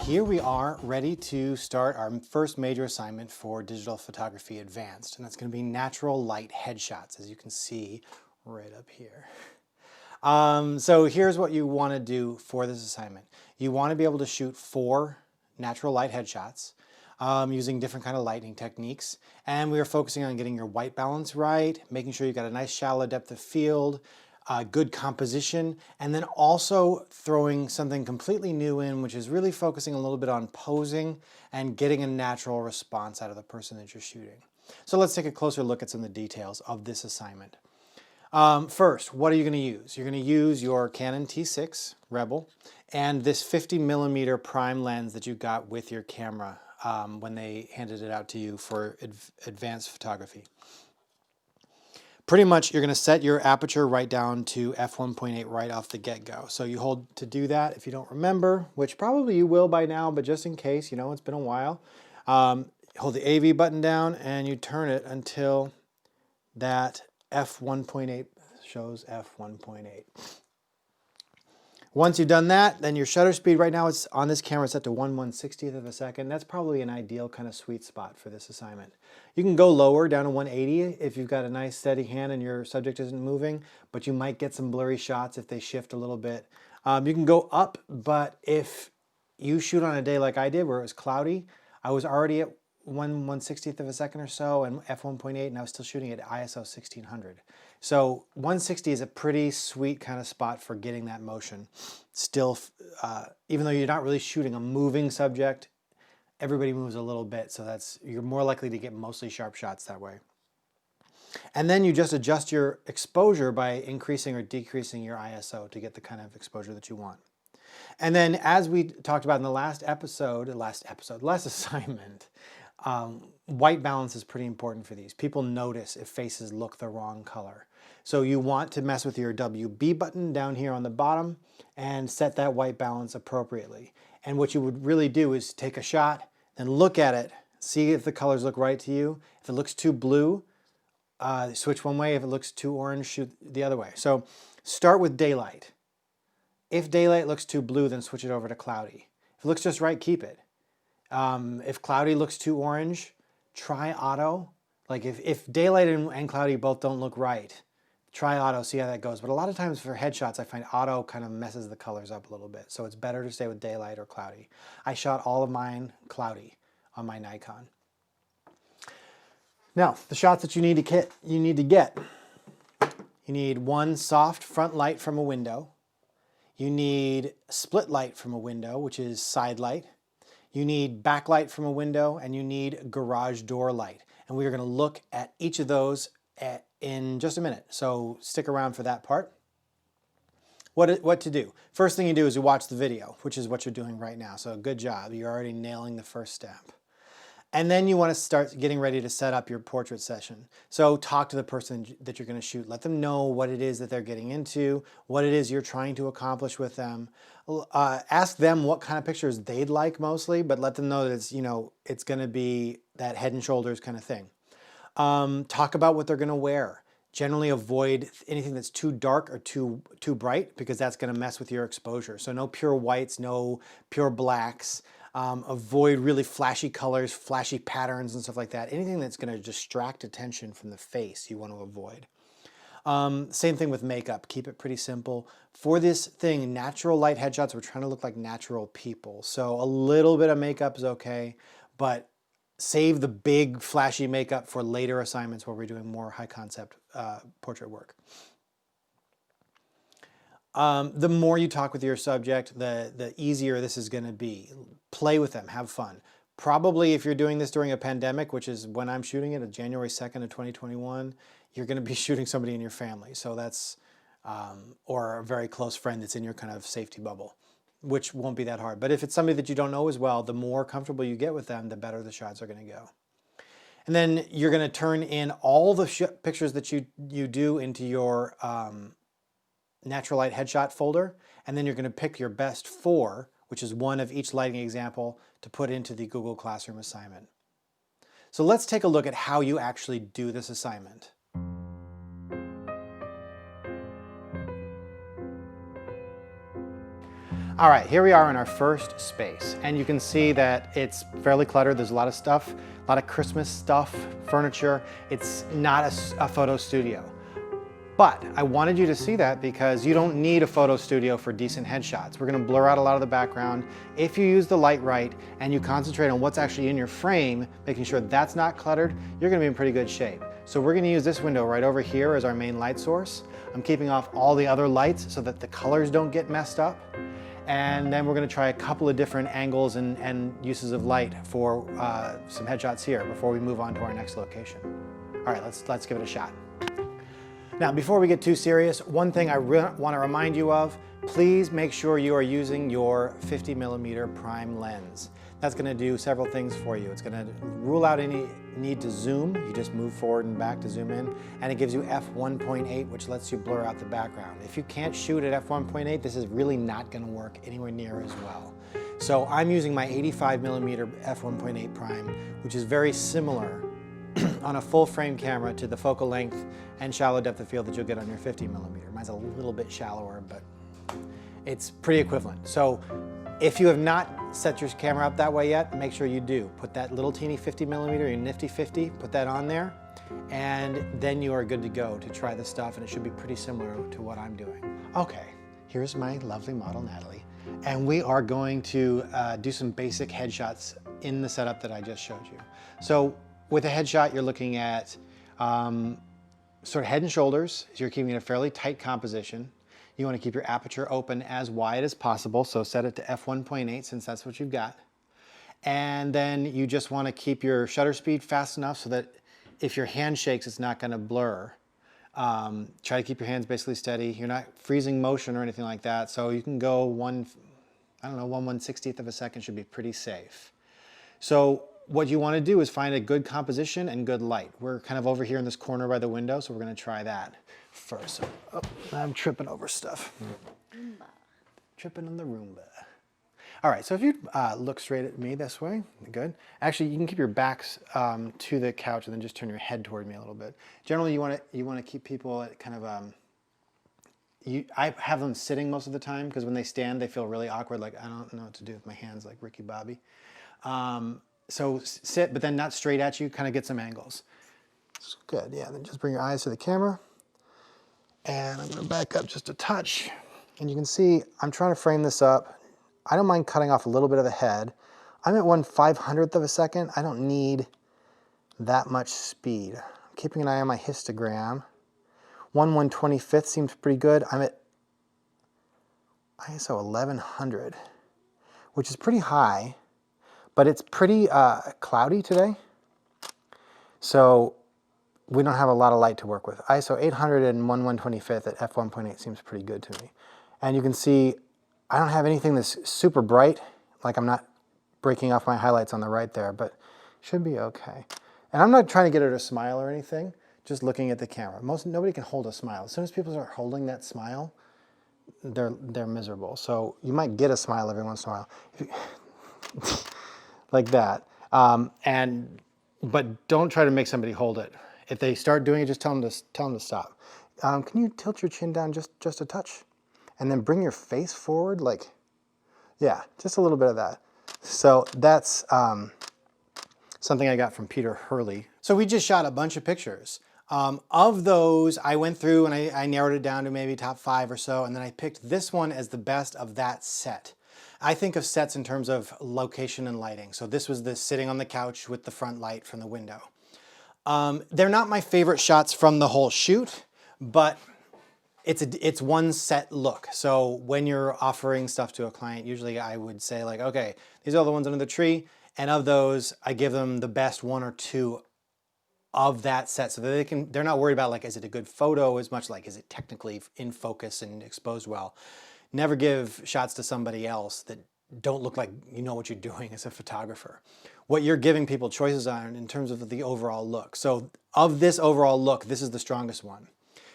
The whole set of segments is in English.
Here we are ready to start our first major assignment for Digital Photography Advanced, and that's going to be natural light headshots, as you can see right up here. So here's what you want to do for this assignment. You want to be able to shoot 4 natural light headshots using different kind of lighting techniques, and we are focusing on getting your white balance right, making sure you've got a nice shallow depth of field, good composition, and then also throwing something completely new in, which is really focusing a little bit on posing and getting a natural response out of the person that you're shooting. So let's take a closer look at some of the details of this assignment. First, what are you going to use? You're going to use your Canon T6 Rebel and this 50mm prime lens that you got with your camera when they handed it out to you for advanced photography. Pretty much you're going to set your aperture right down to f1.8 right off the get-go. So you hold to do that, if you don't remember, which probably you will by now, but just in case, you know, it's been a while, hold the AV button down and you turn it until that f1.8 shows f1.8. Once you've done that, then your shutter speed right now is on this camera set to 1/160th of a second. That's probably an ideal kind of sweet spot for this assignment. You can go lower down to 180 if you've got a nice steady hand and your subject isn't moving, but you might get some blurry shots if they shift a little bit. You can go up, but if you shoot on a day like I did where it was cloudy, I was already at 1/160th of a second or so and f1.8, and I was still shooting at ISO 1600. So 160 is a pretty sweet kind of spot for getting that motion. Still, even though you're not really shooting a moving subject, everybody moves a little bit, so you're more likely to get mostly sharp shots that way. And then you just adjust your exposure by increasing or decreasing your ISO to get the kind of exposure that you want. And then, as we talked about in the last assignment, white balance is pretty important for these. People notice if faces look the wrong color. So you want to mess with your WB button down here on the bottom and set that white balance appropriately. And what you would really do is take a shot, then look at it, see if the colors look right to you. If it looks too blue, switch one way. If it looks too orange, shoot the other way. So start with daylight. If daylight looks too blue, then switch it over to cloudy. If it looks just right, keep it. If cloudy looks too orange, try auto. Like if daylight and cloudy both don't look right, try auto, see how that goes. But a lot of times for headshots, I find auto kind of messes the colors up a little bit. So it's better to stay with daylight or cloudy. I shot all of mine cloudy on my Nikon. Now, the shots that you need to get. You need one soft front light from a window. You need split light from a window, which is side light. You need backlight from a window, and you need garage door light. And we are going to look at each of those in just a minute. So stick around for that part. What to do? First thing you do is you watch the video, which is what you're doing right now. So good job. You're already nailing the first step. And then you want to start getting ready to set up your portrait session. So talk to the person that you're going to shoot. Let them know what it is that they're getting into, what it is you're trying to accomplish with them. Ask them what kind of pictures they'd like mostly, but let them know that it's going to be that head and shoulders kind of thing. Talk about what they're going to wear. Generally avoid anything that's too dark or too bright, because that's going to mess with your exposure. So no pure whites, no pure blacks. Avoid really flashy colors, flashy patterns and stuff like that. Anything that's going to distract attention from the face you want to avoid. Same thing with makeup. Keep it pretty simple. For this thing, natural light headshots, we're trying to look like natural people. So a little bit of makeup is okay, but save the big flashy makeup for later assignments where we're doing more high concept portrait work. The more you talk with your subject, the easier this is going to be. Play with them, have fun. Probably if you're doing this during a pandemic, which is when I'm shooting it, January 2nd of 2021, you're going to be shooting somebody in your family. So that's, or a very close friend that's in your kind of safety bubble, which won't be that hard. But if it's somebody that you don't know as well, the more comfortable you get with them, the better the shots are going to go. And then you're going to turn in all the pictures that you do into your natural light headshot folder, and then you're going to pick your best 4, which is one of each lighting example, to put into the Google Classroom assignment. So let's take a look at how you actually do this assignment. All right, here we are in our first space, and you can see that it's fairly cluttered. There's a lot of stuff, a lot of Christmas stuff, furniture. It's not a photo studio. But I wanted you to see that because you don't need a photo studio for decent headshots. We're gonna blur out a lot of the background. If you use the light right and you concentrate on what's actually in your frame, making sure that's not cluttered, you're gonna be in pretty good shape. So we're gonna use this window right over here as our main light source. I'm keeping off all the other lights so that the colors don't get messed up. And then we're gonna try a couple of different angles and uses of light for some headshots here before we move on to our next location. All right, let's give it a shot. Now, before we get too serious, one thing I want to remind you of, please make sure you are using your 50mm prime lens. That's going to do several things for you. It's going to rule out any need to zoom. You just move forward and back to zoom in, and it gives you f1.8, which lets you blur out the background. If you can't shoot at f1.8, this is really not going to work anywhere near as well. So I'm using my 85mm f1.8 prime, which is very similar on a full frame camera to the focal length and shallow depth of field that you'll get on your 50mm. Mine's a little bit shallower, but it's pretty equivalent. So if you have not set your camera up that way yet, make sure you do. Put that little teeny 50mm, your nifty 50, put that on there, and then you are good to go to try this stuff, and it should be pretty similar to what I'm doing. Okay, here's my lovely model, Natalie, and we are going to do some basic headshots in the setup that I just showed you. So with a headshot, you're looking at sort of head and shoulders. So you're keeping a fairly tight composition. You want to keep your aperture open as wide as possible, so set it to f1.8 since that's what you've got. And then you just want to keep your shutter speed fast enough so that if your hand shakes, it's not going to blur. Try to keep your hands basically steady. You're not freezing motion or anything like that, so you can go 1/160th of a second should be pretty safe. So what you want to do is find a good composition and good light. We're kind of over here in this corner by the window, so we're going to try that first. So, oh, I'm tripping over stuff. Roomba. Tripping on the Roomba. All right, so if you look straight at me this way, good. Actually, you can keep your backs to the couch and then just turn your head toward me a little bit. Generally, you want to keep people at kind of I have them sitting most of the time because when they stand, they feel really awkward. Like I don't know what to do with my hands, like Ricky Bobby. So sit, but then not straight at you, kind of get some angles. Good, yeah, then just bring your eyes to the camera. And I'm gonna back up just a touch. And you can see, I'm trying to frame this up. I don't mind cutting off a little bit of the head. I'm at 1/500th of a second. I don't need that much speed. I'm keeping an eye on my histogram. 1/125th seems pretty good. I'm at ISO 1100, which is pretty high. But it's pretty cloudy today, so we don't have a lot of light to work with. ISO 800 and 1/125th at f1.8 seems pretty good to me. And you can see I don't have anything that's super bright, like I'm not breaking off my highlights on the right there, but should be okay. And I'm not trying to get her to smile or anything, just looking at the camera. Nobody can hold a smile. As soon as people start holding that smile, they're miserable. So you might get a smile every once in a while. Like that, but don't try to make somebody hold it. If they start doing it, just tell them to stop. Can you tilt your chin down just a touch, and then bring your face forward, like, yeah, just a little bit of that. So that's something I got from Peter Hurley. So we just shot a bunch of pictures. Of those, I went through and I narrowed it down to maybe top 5 or so, and then I picked this one as the best of that set. I think of sets in terms of location and lighting. So this was the sitting on the couch with the front light from the window. They're not my favorite shots from the whole shoot, but it's one set look. So when you're offering stuff to a client, usually I would say like, okay, these are all the ones under the tree, and of those, I give them the best 1 or 2 of that set so that they're not worried about like, is it a good photo as much like, is it technically in focus and exposed well? Never give shots to somebody else that don't look like you know what you're doing as a photographer. What you're giving people choices on in terms of the overall look. So of this overall look, this is the strongest one.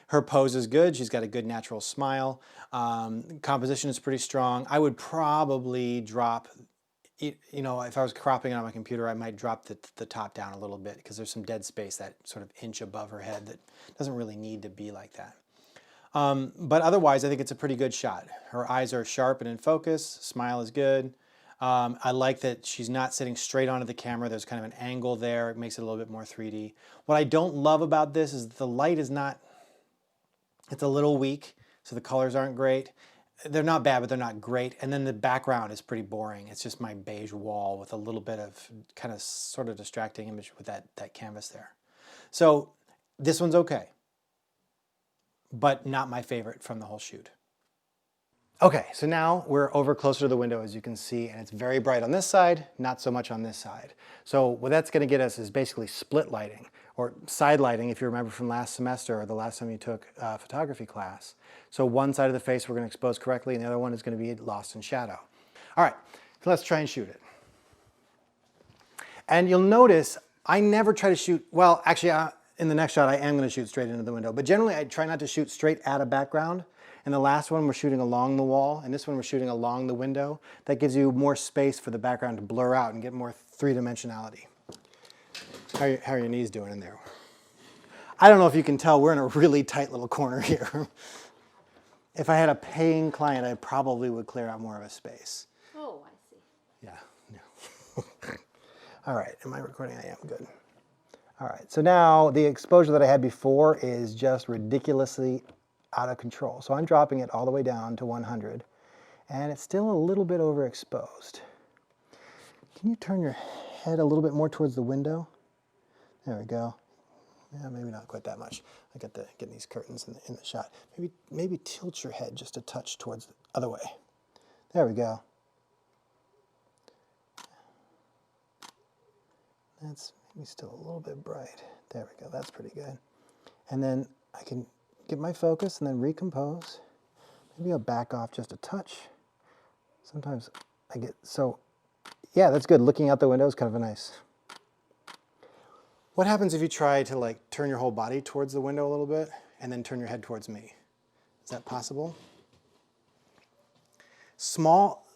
Her pose is good. She's got a good natural smile. Composition is pretty strong. I would probably drop, you know, if I was cropping it on my computer, I might drop the top down a little bit because there's some dead space that sort of inch above her head that doesn't really need to be like that. But otherwise, I think it's a pretty good shot. Her eyes are sharp and in focus, smile is good. I like that she's not sitting straight onto the camera. There's kind of an angle there. It makes it a little bit more 3D. What I don't love about this is that the light is not, it's a little weak, so the colors aren't great. They're not bad, but they're not great. And then the background is pretty boring. It's just my beige wall with a little bit of kind of sort of distracting image with that canvas there. So this one's okay, but not my favorite from the whole shoot. Okay, so now we're over closer to the window, as you can see, and it's very bright on this side, not so much on this side. So what that's going to get us is basically split lighting, or side lighting, if you remember from last semester or the last time you took photography class. So one side of the face we're going to expose correctly, and the other one is going to be lost in shadow. All right, so let's try and shoot it. And you'll notice I never try to shoot, well, actually, in the next shot I am going to shoot straight into the window, but generally I try not to shoot straight at a background. In the last one, we're shooting along the wall, and this one we're shooting along the window. That gives you more space for the background to blur out and get more three-dimensionality. How are your knees doing in there? I don't know if you can tell, we're in a really tight little corner here. If I had a paying client, I probably would clear out more of a space. Oh, I see. Yeah. All right, am I recording? I am, good. All right, so now the exposure that I had before is just ridiculously out of control. So I'm dropping it all the way down to 100, and it's still a little bit overexposed. Can you turn your head a little bit more towards the window? There we go. Yeah, maybe not quite that much. I got the getting these curtains in the shot. Maybe tilt your head just a touch towards the other way. There we go. That's maybe still a little bit bright. There we go. That's pretty good. And then I can get my focus and then recompose. Maybe I'll back off just a touch. Sometimes I get so, yeah, that's good. Looking out the window is kind of a nice. What happens if you try to like turn your whole body towards the window a little bit and then turn your head towards me? Is that possible?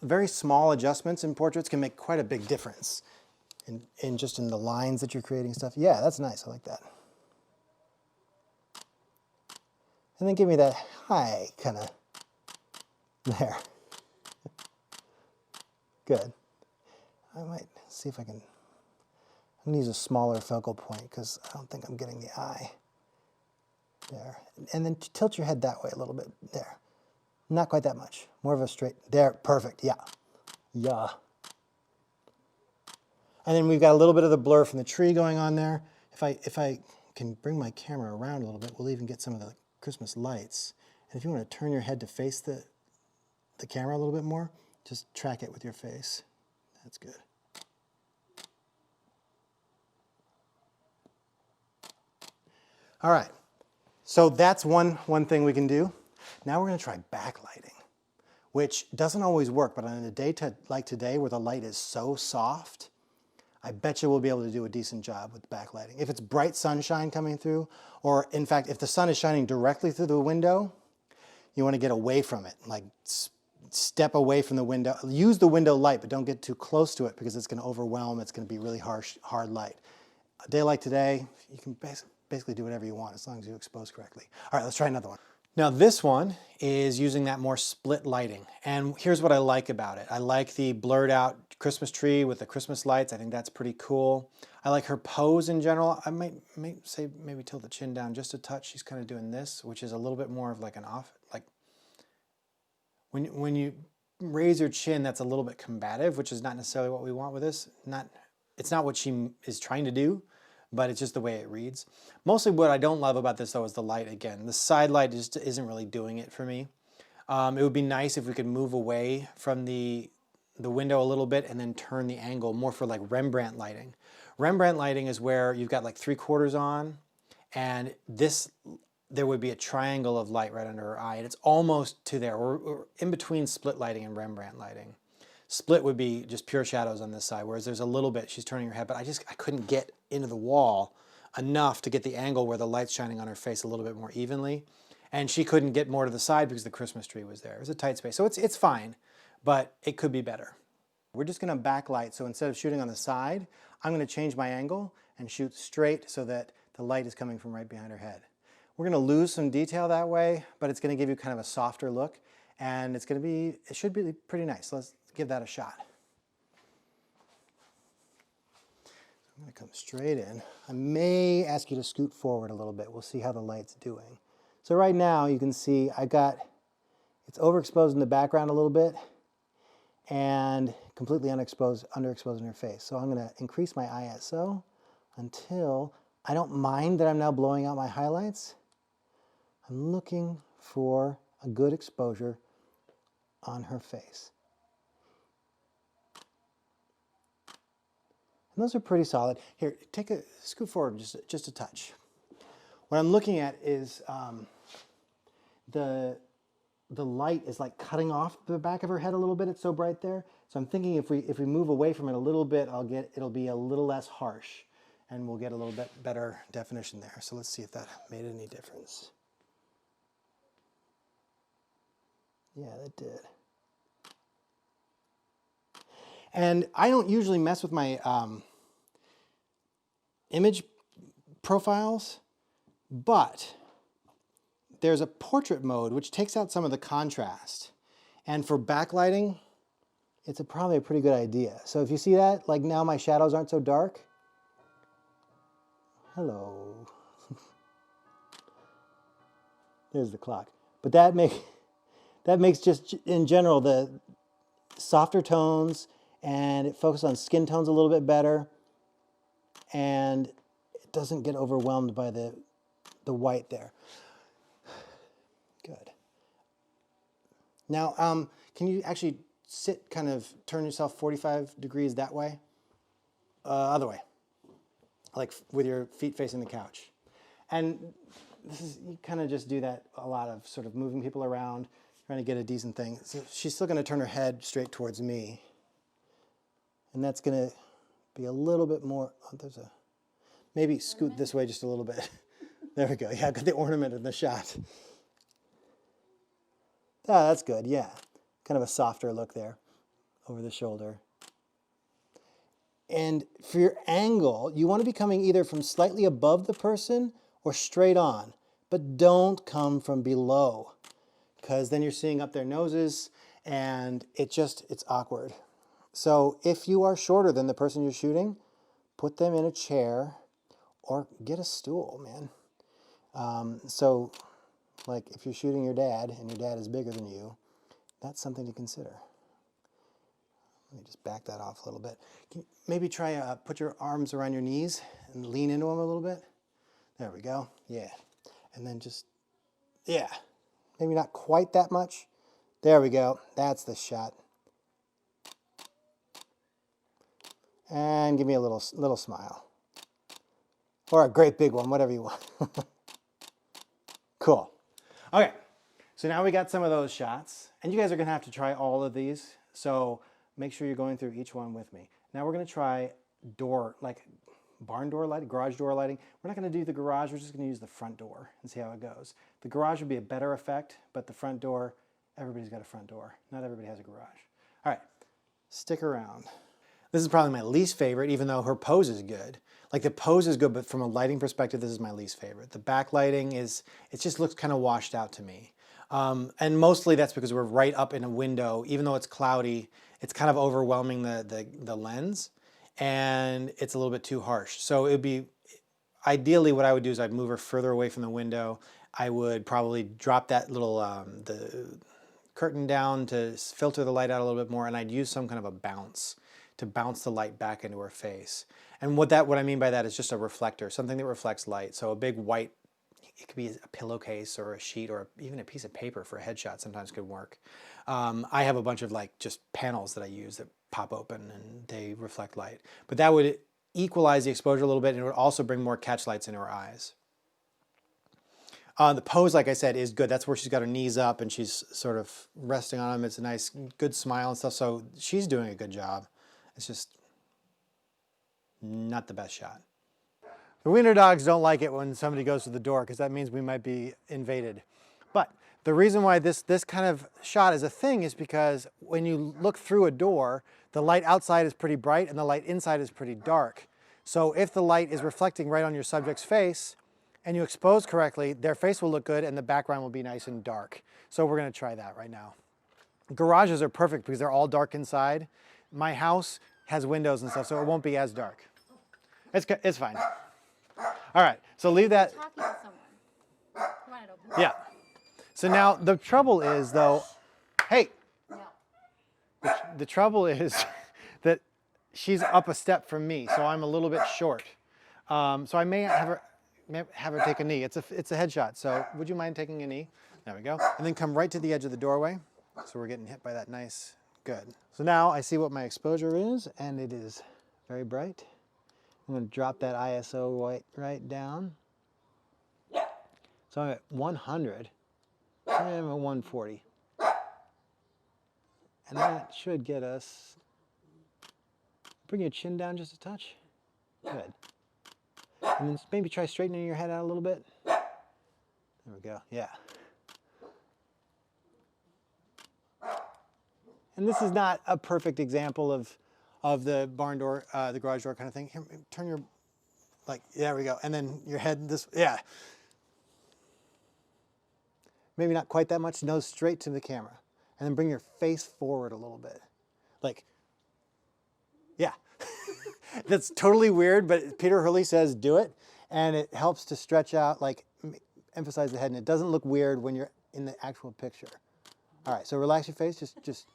Very small adjustments in portraits can make quite a big difference in just in the lines that you're creating stuff. Yeah, that's nice. I like that. And then give me that high kind of there. Good. I might see if I can, I'm gonna use a smaller focal point because I don't think I'm getting the eye. There. And then tilt your head that way a little bit. There. Not quite that much. More of a straight, there, perfect, yeah. Yeah. And then we've got a little bit of the blur from the tree going on there. If I can bring my camera around a little bit, we'll even get some of the Christmas lights. And if you want to turn your head to face the camera a little bit more, just track it with your face. That's good. All right, so that's one thing we can do. Now we're going to try backlighting, which doesn't always work, but on a day like today where the light is so soft, I bet you we'll be able to do a decent job with backlighting. If it's bright sunshine coming through, or in fact, if the sun is shining directly through the window, you want to get away from it, like step away from the window. Use the window light, but don't get too close to it because it's going to overwhelm. It's going to be really harsh, hard light. A day like today, you can basically do whatever you want as long as you expose correctly. All right, let's try another one. Now this one is using that more split lighting. And here's what I like about it. I like the blurred out Christmas tree with the Christmas lights. I think that's pretty cool. I like her pose in general. I might say maybe tilt the chin down just a touch. She's kind of doing this, which is a little bit more of like an off, like when you raise your chin, that's a little bit combative, which is not necessarily what we want with this. It's not what she is trying to do, but it's just the way it reads. Mostly what I don't love about this though is the light again. The side light just isn't really doing it for me. It would be nice if we could move away from the window a little bit and then turn the angle more for like Rembrandt lighting. Rembrandt lighting is where you've got like 3/4 on and there would be a triangle of light right under her eye and it's almost to there. We're in between split lighting and Rembrandt lighting. Split would be just pure shadows on this side, whereas there's a little bit, she's turning her head, but I couldn't get into the wall enough to get the angle where the light's shining on her face a little bit more evenly. And she couldn't get more to the side because the Christmas tree was there. It was a tight space. So it's fine, but it could be better. We're just gonna backlight. So instead of shooting on the side, I'm gonna change my angle and shoot straight so that the light is coming from right behind her head. We're going to lose some detail that way, but it's going to give you kind of a softer look, and it should be pretty nice. Let's give that a shot. I'm going to come straight in. I may ask you to scoot forward a little bit. We'll see how the light's doing. So right now you can see it's overexposed in the background a little bit and completely underexposed in her face. So I'm going to increase my ISO until I don't mind that I'm now blowing out my highlights. I'm looking for a good exposure on her face. And those are pretty solid. Here, scoot forward just a touch. What I'm looking at is the light is like cutting off the back of her head a little bit. It's so bright there. So I'm thinking if we move away from it a little bit, it'll be a little less harsh, and we'll get a little bit better definition there. So let's see if that made any difference. Yeah, that did. And I don't usually mess with my image profiles, but there's a portrait mode which takes out some of the contrast. And for backlighting, it's probably a pretty good idea. So if you see that, like now my shadows aren't so dark. Hello. There's the clock. But that makes just in general the softer tones, and it focuses on skin tones a little bit better, and it doesn't get overwhelmed by the white there. Good. Now, can you actually turn yourself 45 degrees that way? Other way, like with your feet facing the couch. And you kind of just do that a lot of sort of moving people around, trying to get a decent thing. So she's still going to turn her head straight towards me. And that's going to be a little bit more, maybe scoot this way just a little bit. There we go. Yeah, I got the ornament in the shot. Ah, that's good, yeah. Kind of a softer look there over the shoulder. And for your angle, you want to be coming either from slightly above the person or straight on, but don't come from below, because then you're seeing up their noses and it's awkward. So if you are shorter than the person you're shooting, put them in a chair or get a stool, man. So like if you're shooting your dad and your dad is bigger than you, that's something to consider. Let me just back that off a little bit. Can you maybe try put your arms around your knees and lean into them a little bit. There we go. Yeah. And then yeah. Maybe not quite that much. There we go. That's the shot. And give me a little smile. Or a great big one, whatever you want. Cool. Okay, so now we got some of those shots, and you guys are gonna have to try all of these, so make sure you're going through each one with me. Now we're gonna try barn door lighting, garage door lighting. We're not gonna do the garage, we're just gonna use the front door and see how it goes. The garage would be a better effect, but the front door, everybody's got a front door. Not everybody has a garage. All right, stick around. This is probably my least favorite, even though her pose is good. Like the pose is good, but from a lighting perspective, this is my least favorite. The backlighting it just looks kind of washed out to me. And mostly that's because we're right up in a window. Even though it's cloudy, it's kind of overwhelming the lens, and it's a little bit too harsh. So it'd be, ideally what I would do is I'd move her further away from the window. I would probably drop that little, the curtain down to filter the light out a little bit more, and I'd use some kind of a bounce to bounce the light back into her face. And what I mean by that is just a reflector, something that reflects light. So a big white, it could be a pillowcase or a sheet or even a piece of paper for a headshot sometimes could work. I have a bunch of just panels that I use that pop open and they reflect light. But that would equalize the exposure a little bit, and it would also bring more catch lights into her eyes. The pose, like I said, is good. That's where she's got her knees up and she's sort of resting on them. It's a nice, good smile and stuff. So she's doing a good job. It's just not the best shot. The wiener dogs don't like it when somebody goes to the door because that means we might be invaded. But the reason why this kind of shot is a thing is because when you look through a door, the light outside is pretty bright and the light inside is pretty dark. So if the light is reflecting right on your subject's face and you expose correctly, their face will look good and the background will be nice and dark. So we're gonna try that right now. Garages are perfect because they're all dark inside. My house has windows and stuff, so it won't be as dark. It's fine. All right, so leave that. Talking to someone. You want it open? Yeah. So now the trouble is though, hey, No. the trouble is that she's up a step from me, so I'm a little bit short. So I may have her take a knee. It's a headshot, so would you mind taking a knee? There we go. And then come right to the edge of the doorway. So we're getting hit by that nice, good. So now I see what my exposure is, and it is very bright. I'm gonna drop that ISO right down. So I'm at 100, and I'm at 140. And that should get us, bring your chin down just a touch. Good. And then maybe try straightening your head out a little bit. There we go, yeah. And this is not a perfect example of the barn door, the garage door kind of thing. Here, turn your, like, there we go. And then your head this, yeah. Maybe not quite that much, nose straight to the camera. And then bring your face forward a little bit. Like, yeah. That's totally weird, but Peter Hurley says do it. And it helps to stretch out, like, emphasize the head. And it doesn't look weird when you're in the actual picture. All right, so relax your face, just.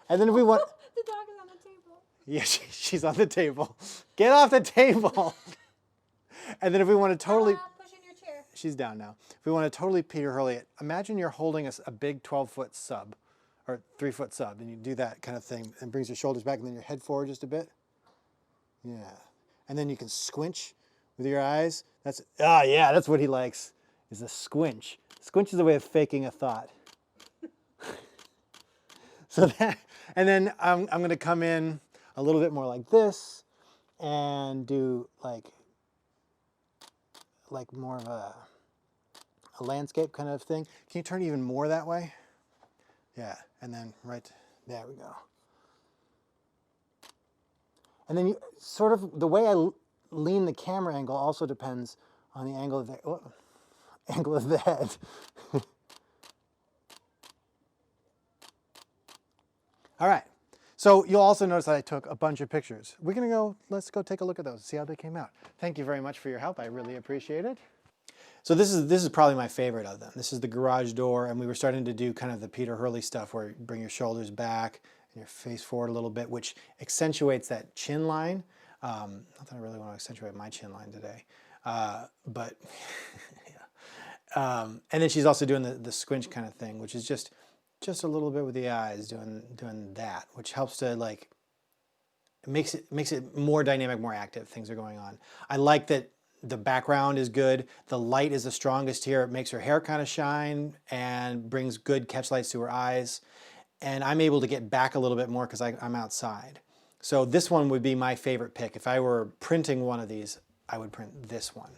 And then if we want. The dog is on the table. Yeah, she's on the table. Get off the table. And then if we want to totally. Push in your chair. She's down now. If we want to totally Peter Hurley it, imagine you're holding a big 12-foot sub or 3-foot sub, and you do that kind of thing and brings your shoulders back and then your head forward just a bit. Yeah. And then you can squinch with your eyes. Yeah, that's what he likes, is a squinch. Squinch is a way of faking a thought. So that, and then I'm going to come in a little bit more like this and do like more of a landscape kind of thing. Can you turn even more that way? Yeah, and then right, there we go. And then you sort of, the way I lean the camera angle also depends on the angle of the head. All right, so you'll also notice that I took a bunch of pictures. Let's go take a look at those and see how they came out. Thank you very much for your help. I really appreciate it. So this is probably my favorite of them. This is the garage door, and we were starting to do kind of the Peter Hurley stuff where you bring your shoulders back and your face forward a little bit, which accentuates that chin line. Not that I really want to accentuate my chin line today, but yeah. And then she's also doing the squinch kind of thing, which is just a little bit with the eyes, doing that, which helps to like, it makes it more dynamic, more active. Things are going on. I like that the background is good. The light is the strongest here. It makes her hair kind of shine and brings good catch lights to her eyes. And I'm able to get back a little bit more because I'm outside. So this one would be my favorite pick. If I were printing one of these, I would print this one.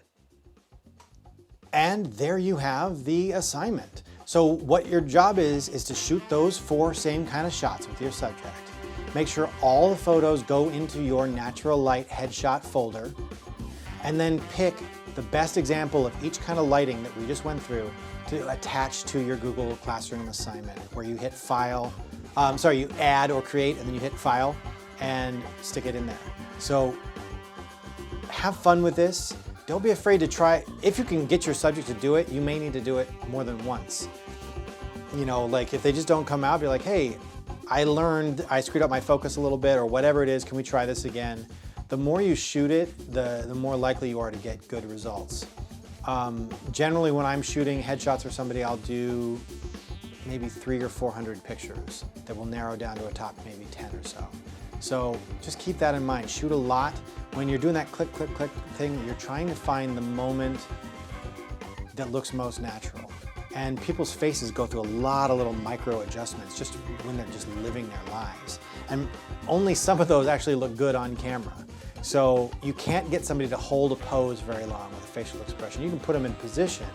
And there you have the assignment. So what your job is to shoot those 4 same kind of shots with your subject. Make sure all the photos go into your natural light headshot folder, and then pick the best example of each kind of lighting that we just went through to attach to your Google Classroom assignment, where you hit File, you add or create, and then you hit File and stick it in there. So have fun with this. Don't be afraid to try. If you can get your subject to do it, you may need to do it more than once. You know, like if they just don't come out, be like, hey, I screwed up my focus a little bit, or whatever it is, can we try this again? The more you shoot it, the more likely you are to get good results. Generally, when I'm shooting headshots for somebody, I'll do maybe 300 or 400 pictures that will narrow down to a top maybe 10 or so. So just keep that in mind. Shoot a lot. When you're doing that click, click, click thing, you're trying to find the moment that looks most natural. And people's faces go through a lot of little micro adjustments just when they're just living their lives. And only some of those actually look good on camera. So you can't get somebody to hold a pose very long with a facial expression. You can put them in position,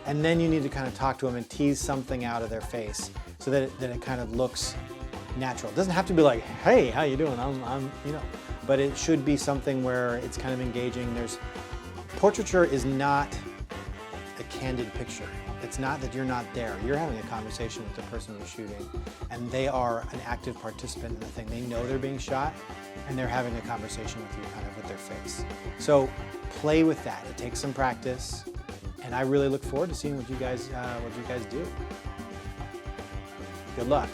and then you need to kind of talk to them and tease something out of their face so that it kind of looks natural. It doesn't have to be like, hey, how you doing? I'm you know, but it should be something where it's kind of engaging. Portraiture is not a candid picture. It's not that you're not there. You're having a conversation with the person you're shooting, and they are an active participant in the thing. They know they're being shot, and they're having a conversation with you kind of with their face. So play with that. It takes some practice, and I really look forward to seeing what you guys do. Good luck.